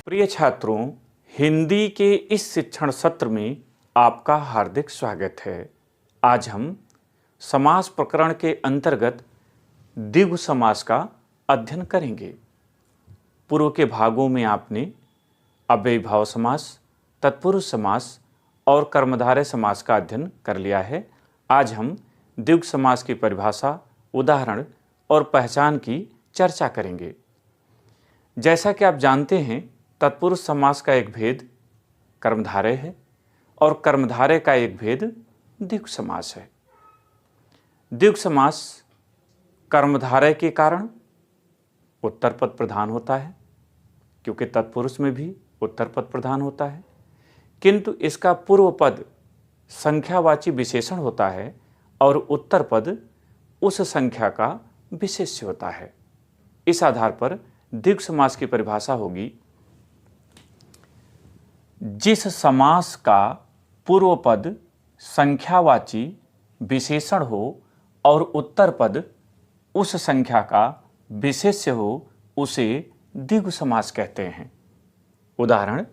प्रिय छात्रों, हिंदी के इस शिक्षण सत्र में आपका हार्दिक स्वागत है। आज हम समास प्रकरण के अंतर्गत द्विगु समास का अध्ययन करेंगे। पूर्व के भागों में आपने अव्ययीभाव समास, तत्पुरुष समास और कर्मधारय समास का अध्ययन कर लिया है। आज हम द्विगु समास की परिभाषा, उदाहरण और पहचान की चर्चा करेंगे। जैसा कि आप जानते हैं, तत्पुरुष समास का एक भेद कर्मधारय है और कर्मधारय का एक भेद द्विगु समास है। द्विगु समास कर्मधारय के कारण उत्तर पद प्रधान होता है, क्योंकि तत्पुरुष में भी उत्तर पद प्रधान होता है, किंतु इसका पूर्व पद संख्यावाची विशेषण होता है और उत्तर पद उस संख्या का विशेष्य होता है। इस आधार पर द्विगु समास की परिभाषा होगी: जिस समास का पूर्व पद संख्यावाची विशेषण हो और उत्तर पद उस संख्या का विशेष्य हो, उसे द्विगु समास कहते हैं। उदाहरण,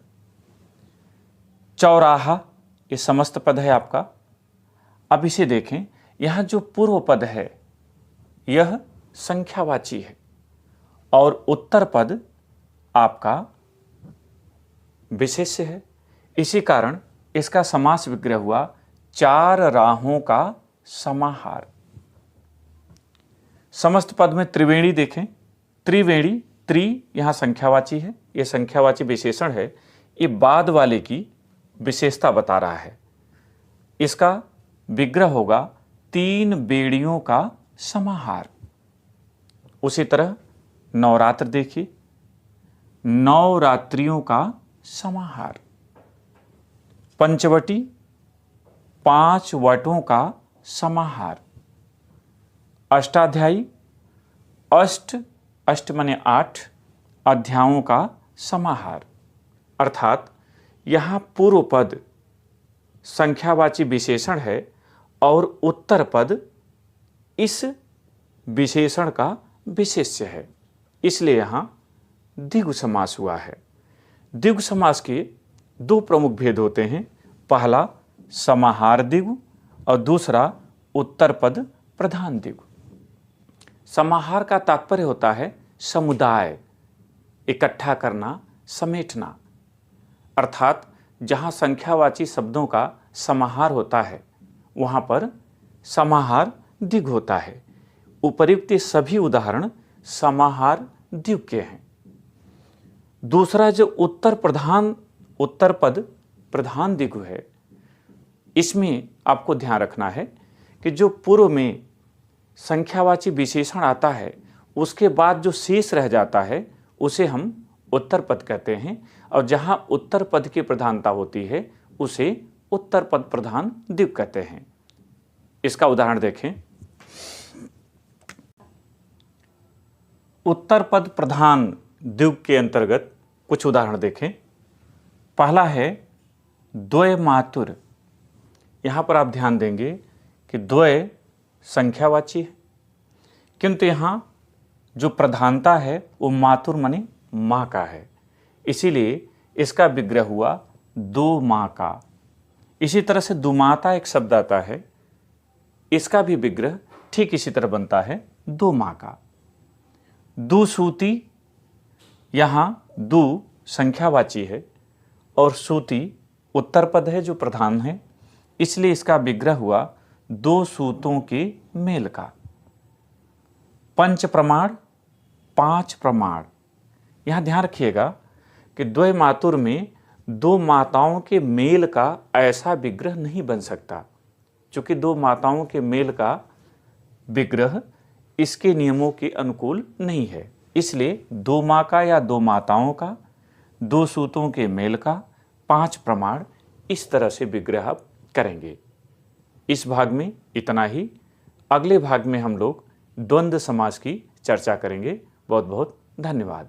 चौराहा, ये समस्त पद है आपका। अब इसे देखें, यहां जो पूर्व पद है यह संख्यावाची है और उत्तर पद आपका विशेष्य है। इसी कारण इसका समास विग्रह हुआ चार राहों का समाहार। समस्त पद में त्रिवेणी देखें, त्रिवेणी, त्रि यहां संख्यावाची है, यह संख्यावाची विशेषण है। ये बाद वाले की विशेषता बता रहा है। इसका विग्रह होगा तीन बेड़ियों का समाहार। उसी तरह नवरात्र देखिए, नवरात्रियों का समाहार। पंचवटी, पांच वटों का समाहार। अष्टाध्यायी, अष्ट माने 8 अध्यायों का समाहार। अर्थात यहां पूर्व पद संख्यावाची विशेषण है और उत्तर पद इस विशेषण का विशेष्य है, इसलिए यहां द्विगु समास हुआ है। द्विगु समास के दो प्रमुख भेद होते हैं। पहला समाहार द्विगु और दूसरा उत्तर पद प्रधान द्विगु। समाहार का तात्पर्य होता है समुदाय, इकट्ठा करना, समेटना। अर्थात जहां संख्यावाची शब्दों का समाहार होता है वहां पर समाहार द्विगु होता है। उपर्युक्त सभी उदाहरण समाहार द्विगु के हैं। दूसरा जो उत्तर पद प्रधान द्विगु है, इसमें आपको ध्यान रखना है कि जो पूर्व में संख्यावाची विशेषण आता है उसके बाद जो शेष रह जाता है उसे हम उत्तर पद कहते हैं, और जहां उत्तर पद की प्रधानता होती है उसे उत्तर पद प्रधान द्विगु कहते हैं। इसका उदाहरण देखें। उत्तर पद प्रधान द्विगु के अंतर्गत कुछ उदाहरण देखें। पहला है द्वय मातुर। यहां पर आप ध्यान देंगे कि द्वय संख्यावाची है, किंतु यहां जो प्रधानता है वो मातुर माने मां का है, इसीलिए इसका विग्रह हुआ दो मां का। इसी तरह से दुमाता एक शब्द आता है, इसका भी विग्रह ठीक इसी तरह बनता है दो मां का। दुसूती, यहां दु संख्यावाची है और सूती उत्तर पद है जो प्रधान है, इसलिए इसका विग्रह हुआ दो सूतों के मेल का। पंच प्रमाण, पांच प्रमाण। यहां ध्यान रखिएगा कि द्वय मातुर में दो माताओं के मेल का ऐसा विग्रह नहीं बन सकता, क्योंकि दो माताओं के मेल का विग्रह इसके नियमों के अनुकूल नहीं है। इसलिए दो मां का या दो माताओं का, दो सूतों के मेल का, पांच प्रमाण, इस तरह से विग्रह आप करेंगे। इस भाग में इतना ही। अगले भाग में हम लोग द्वंद्व समास की चर्चा करेंगे। बहुत बहुत धन्यवाद।